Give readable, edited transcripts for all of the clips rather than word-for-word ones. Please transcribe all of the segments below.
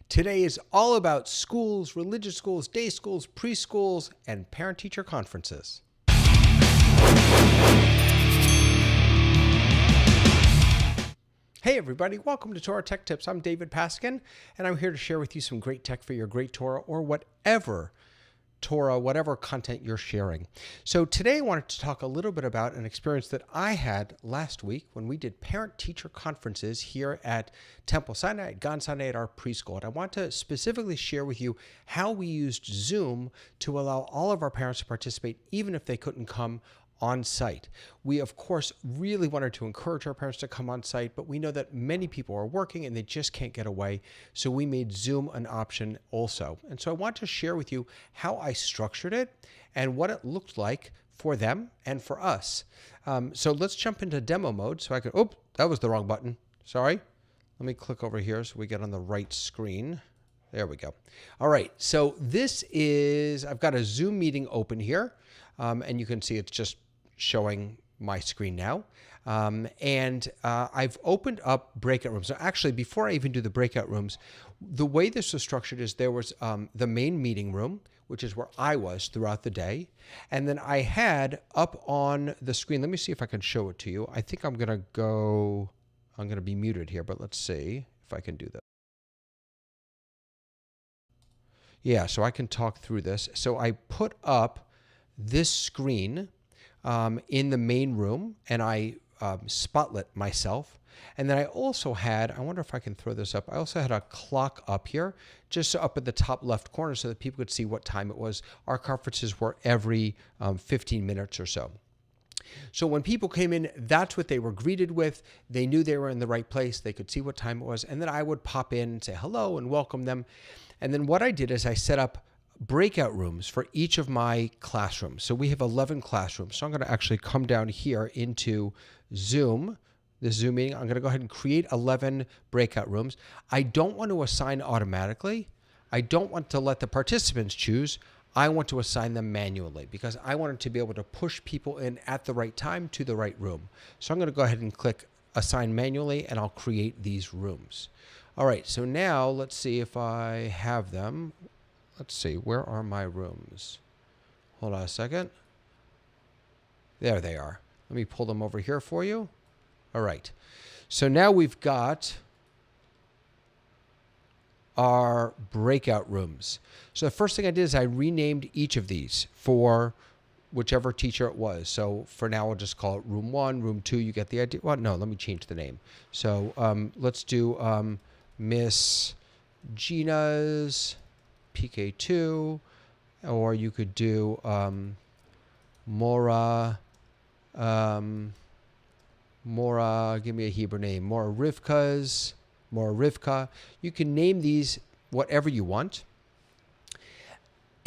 Today is all about schools, religious schools, day schools, preschools, and parent-teacher conferences. Hey everybody, welcome to Torah Tech Tips. I'm David Paskin, and I'm here to share with you some great tech for your great Torah or whatever Torah, whatever content you're sharing. So today I wanted to talk a little bit about an experience that I had last week when we did parent-teacher conferences here at Temple Sinai, at Gan Sinai, at our preschool. And I want to specifically share with you how we used Zoom to allow all of our parents to participate, even if they couldn't come on site. We, of course, really wanted to encourage our parents to come on site, but we know that many people are working and they just can't get away. So we made Zoom an option also. And so I want to share with you how I structured it and what it looked like for them and for us. So let's jump into demo mode so I can, oh, that was the wrong button. Sorry. Let me click over here so we get on the right screen. There we go. All right. So this is, I've got a Zoom meeting open here. And you can see it's just showing my screen now. I've opened up breakout rooms. So actually, before I even do the breakout rooms, the way this was structured is there was the main meeting room, which is where I was throughout the day. And then I had up on the screen, let me see if I can show it to you. I think I'm going to be muted here, but let's see if I can do that. Yeah, so I can talk through this. So I put up this screen in the main room, and I spotlit myself. And then I also had, I wonder if I can throw this up, I also had a clock up here, just up at the top left corner so that people could see what time it was. Our conferences were every 15 minutes or so. So when people came in, that's what they were greeted with. They knew they were in the right place. They could see what time it was. And then I would pop in and say hello and welcome them. And then what I did is I set up breakout rooms for each of my classrooms. So we have 11 classrooms. So I'm going to actually come down here into Zoom, this Zoom meeting. I'm going to go ahead and create 11 breakout rooms. I don't want to assign automatically. I don't want to let the participants choose. I want to assign them manually because I wanted to be able to push people in at the right time to the right room. So I'm going to go ahead and click assign manually, and I'll create these rooms. All right, so now let's see if I have them. Let's see, where are my rooms? Hold on a second. There they are. Let me pull them over here for you. All right. So now we've got our breakout rooms. So the first thing I did is I renamed each of these for whichever teacher it was. So for now, I'll just call it room 1, room 2. You get the idea? Well, no, let me change the name. So let's do Miss Gina's PK2, or you could do Mora, give me a Hebrew name, Mora Rivka. You can name these whatever you want.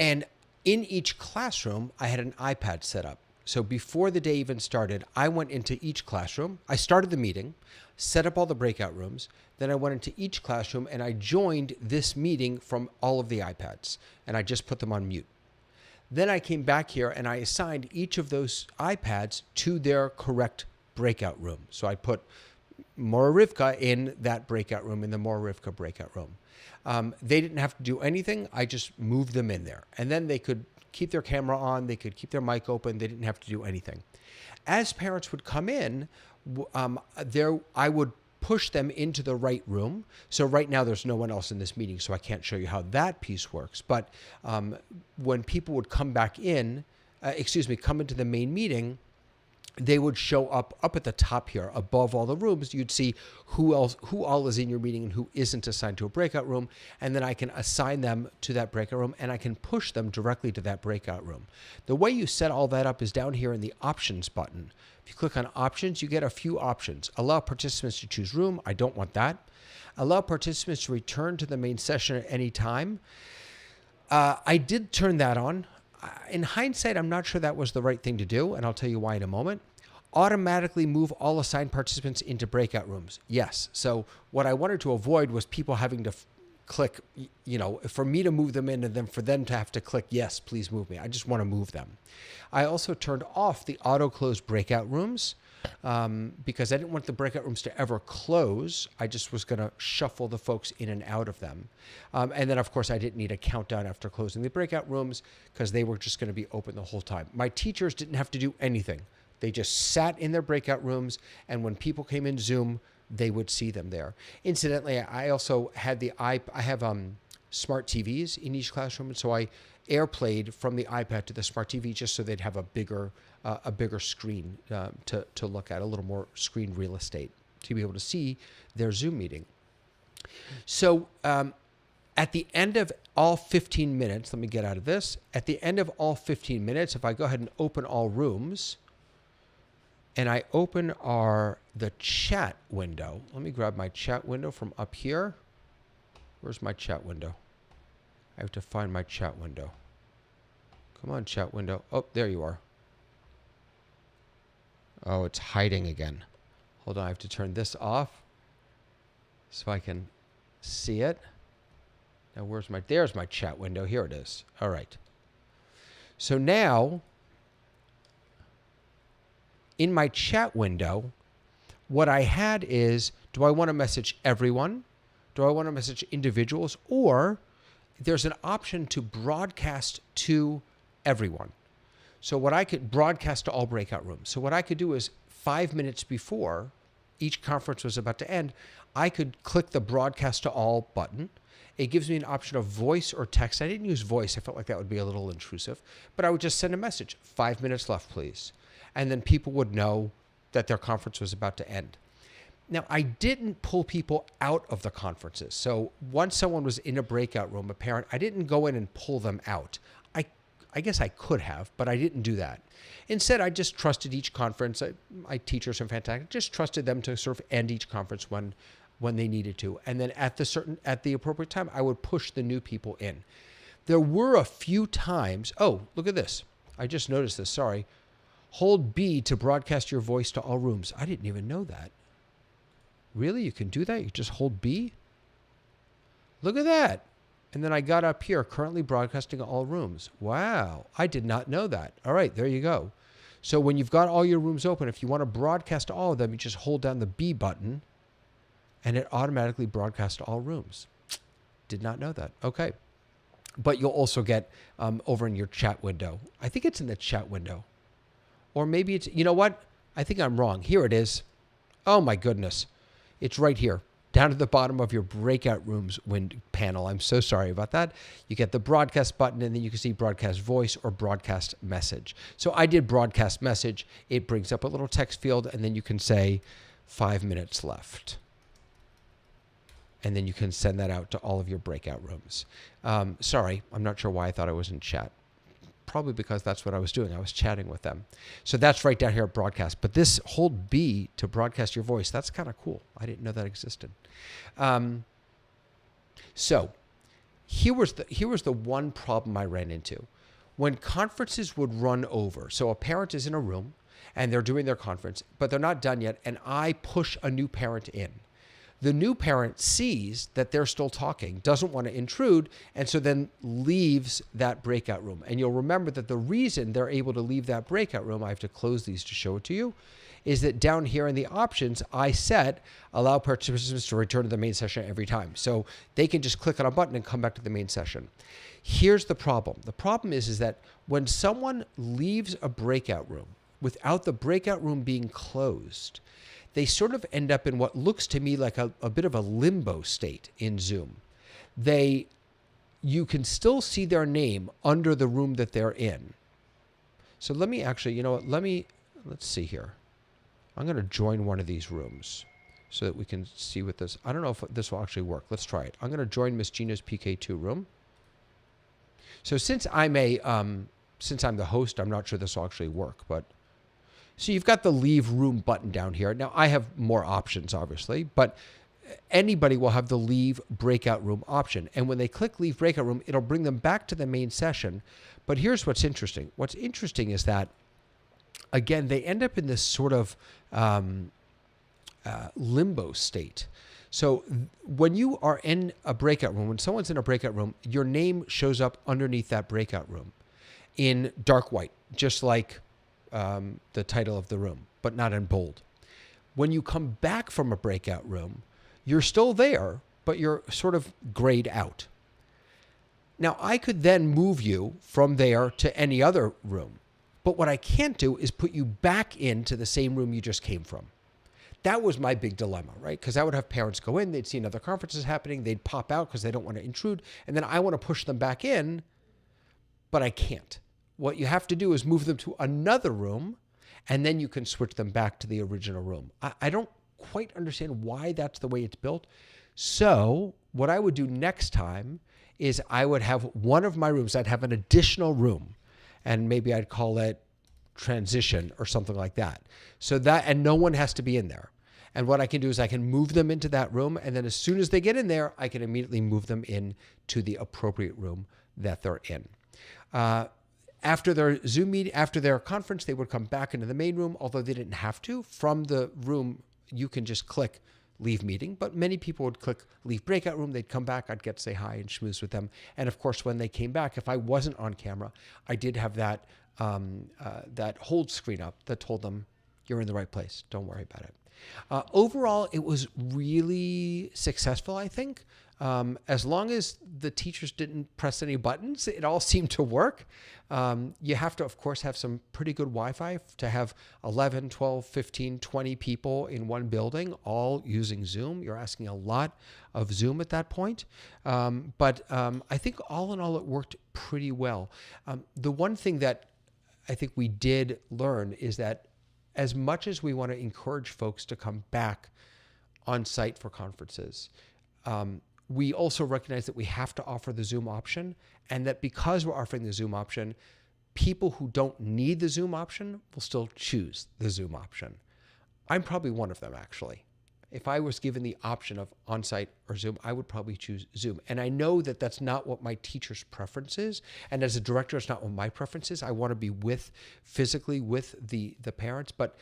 And in each classroom, I had an iPad set up. So before the day even started, I went into each classroom. I started the meeting, set up all the breakout rooms. Then I went into each classroom and I joined this meeting from all of the iPads, and I just put them on mute. Then I came back here and I assigned each of those iPads to their correct breakout room. So I put Mora Rivka in that breakout room, in the Mora Rivka breakout room. They didn't have to do anything. I just moved them in there. And then they could keep their camera on. They could keep their mic open. They didn't have to do anything. As parents would come in, I would push them into the right room. So right now there's no one else in this meeting, so I can't show you how that piece works. But when people would come back in, come into the main meeting, they would show up at the top here above all the rooms. You'd see who all is in your meeting and who isn't assigned to a breakout room. And then I can assign them to that breakout room, and I can push them directly to that breakout room. The way you set all that up is down here in the options button. If you click on options, you get a few options. Allow participants to choose room. I don't want that. Allow participants to return to the main session at any time. I did turn that on. In hindsight, I'm not sure that was the right thing to do, and I'll tell you why in a moment. Automatically move all assigned participants into breakout rooms. Yes. So what I wanted to avoid was people having to click, for me to move them in and then for them to have to click, yes, please move me. I just want to move them. I also turned off the auto-close breakout rooms because I didn't want the breakout rooms to ever close. I just was going to shuffle the folks in and out of them. And then, of course, I didn't need a countdown after closing the breakout rooms because they were just going to be open the whole time. My teachers didn't have to do anything. They just sat in their breakout rooms, and when people came in Zoom, they would see them there. Incidentally, I also had I have smart TVs in each classroom, and so I airplayed from the iPad to the smart TV just so they'd have a bigger screen to look at, a little more screen real estate to be able to see their Zoom meeting. So at the end of all 15 minutes, let me get out of this. At the end of all 15 minutes, if I go ahead and open all rooms, and I open the chat window. Let me grab my chat window from up here. Where's my chat window? I have to find my chat window. Come on, chat window. Oh, there you are. Oh, it's hiding again. Hold on, I have to turn this off so I can see it. Now, there's my chat window. Here it is. All right. So now, in my chat window, what I had is, do I want to message everyone? Do I want to message individuals? Or there's an option to broadcast to everyone. So what I could broadcast to all breakout rooms. So what I could do is 5 minutes before each conference was about to end, I could click the broadcast to all button. It gives me an option of voice or text. I didn't use voice. I felt like that would be a little intrusive, but I would just send a message, 5 minutes left, please. And then people would know that their conference was about to end. Now, I didn't pull people out of the conferences. So once someone was in a breakout room, a parent, I didn't go in and pull them out. I guess I could have, but I didn't do that. Instead, I just trusted each conference. My teachers are fantastic. Just trusted them to sort of end each conference when they needed to. And then at the appropriate time, I would push the new people in. There were a few times, oh, look at this. I just noticed this, sorry. Hold B to broadcast your voice to all rooms. I didn't even know that. Really? You can do that? You just hold B? Look at that. And then I got up here, currently broadcasting to all rooms. Wow. I did not know that. All right, there you go. So when you've got all your rooms open, if you want to broadcast to all of them, you just hold down the B button and it automatically broadcasts to all rooms. Did not know that. Okay. But you'll also get over in your chat window. I think it's in the chat window. Or maybe it's, you know what? I think I'm wrong. Here it is. Oh my goodness. It's right here, down at the bottom of your breakout rooms panel. I'm so sorry about that. You get the broadcast button, and then you can see broadcast voice or broadcast message. So I did broadcast message. It brings up a little text field, and then you can say 5 minutes left. And then you can send that out to all of your breakout rooms. Sorry, I'm not sure why I thought I was in chat. Probably because that's what I was doing. I was chatting with them. So that's right down here at broadcast. But this hold B to broadcast your voice, that's kind of cool. I didn't know that existed. So here was the one problem I ran into. When conferences would run over, so a parent is in a room and they're doing their conference, but they're not done yet, and I push a new parent in. The new parent sees that they're still talking, doesn't want to intrude, and so then leaves that breakout room. And you'll remember that the reason they're able to leave that breakout room, I have to close these to show it to you, is that down here in the options, I set allow participants to return to the main session every time. So they can just click on a button and come back to the main session. Here's the problem. The problem is that when someone leaves a breakout room without the breakout room being closed, they sort of end up in what looks to me like a bit of a limbo state in Zoom. You can still see their name under the room that they're in. So let me actually, you know what, let's see here. I'm going to join one of these rooms so that we can see what this, I don't know if this will actually work. Let's try it. I'm going to join Miss Gina's PK2 room. So since I'm the host, I'm not sure this will actually work, but so you've got the leave room button down here. Now I have more options, obviously, but anybody will have the leave breakout room option. And when they click leave breakout room, it'll bring them back to the main session. But here's what's interesting. What's interesting is that, again, they end up in this sort of limbo state. So when you are in a breakout room, when someone's in a breakout room, your name shows up underneath that breakout room in dark white, just like the title of the room, but not in bold. When you come back from a breakout room, you're still there, but you're sort of grayed out. Now, I could then move you from there to any other room, but what I can't do is put you back into the same room you just came from. That was my big dilemma, right? Because I would have parents go in, they'd see other conferences happening, they'd pop out because they don't want to intrude, and then I want to push them back in, but I can't. What you have to do is move them to another room, and then you can switch them back to the original room. I don't quite understand why that's the way it's built. So what I would do next time is I would have one of my rooms, I'd have an additional room, and maybe I'd call it transition or something like that. So that, and no one has to be in there. And what I can do is I can move them into that room, and then as soon as they get in there, I can immediately move them in to the appropriate room that they're in. After their Zoom meeting, after their conference, they would come back into the main room, although they didn't have to. From the room, you can just click leave meeting, but many people would click leave breakout room. They'd come back. I'd get to say hi and schmooze with them. And of course, when they came back, if I wasn't on camera, I did have that that hold screen up that told them you're in the right place. Don't worry about it. Overall, it was really successful, I think. As long as the teachers didn't press any buttons, it all seemed to work. You have to, of course, have some pretty good Wi-Fi to have 11, 12, 15, 20 people in one building, all using Zoom. You're asking a lot of Zoom at that point. But I think all in all, it worked pretty well. The one thing that I think we did learn is that as much as we want to encourage folks to come back on site for conferences, we also recognize that we have to offer the Zoom option, and that because we're offering the Zoom option, people who don't need the Zoom option will still choose the Zoom option. I'm probably one of them, actually. If I was given the option of on-site or Zoom, I would probably choose Zoom. And I know that that's not what my teacher's preference is. And as a director, it's not what my preference is. I want to be physically with the parents, but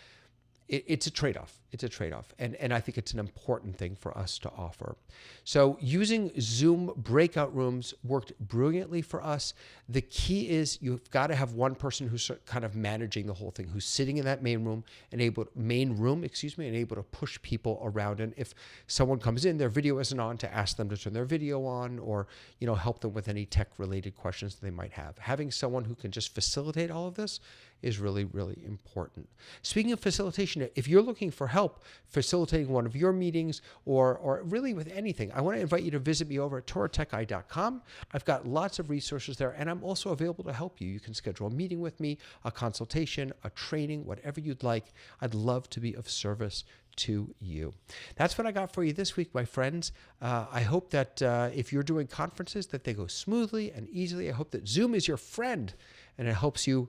it's a trade-off. It's a trade-off. And I think it's an important thing for us to offer. So using Zoom breakout rooms worked brilliantly for us. The key is you've got to have one person who's kind of managing the whole thing, who's sitting in that main room and able to push people around. And if someone comes in, their video isn't on, to ask them to turn their video on, or help them with any tech-related questions that they might have. Having someone who can just facilitate all of this is really, really important. Speaking of facilitation, if you're looking for help facilitating one of your meetings or really with anything, I want to invite you to visit me over at TorahTechGuy.com. I've got lots of resources there, and I'm also available to help you. You can schedule a meeting with me, a consultation, a training, whatever you'd like. I'd love to be of service to you. That's what I got for you this week, my friends. I hope that if you're doing conferences, that they go smoothly and easily. I hope that Zoom is your friend, and it helps you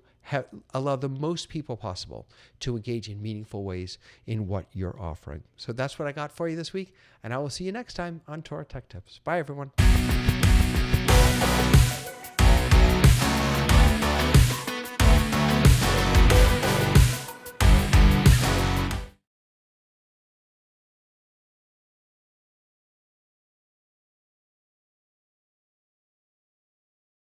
allow the most people possible to engage in meaningful ways in what you're offering. So that's what I got for you this week, and I will see you next time on Torah Tech Tips. Bye, everyone.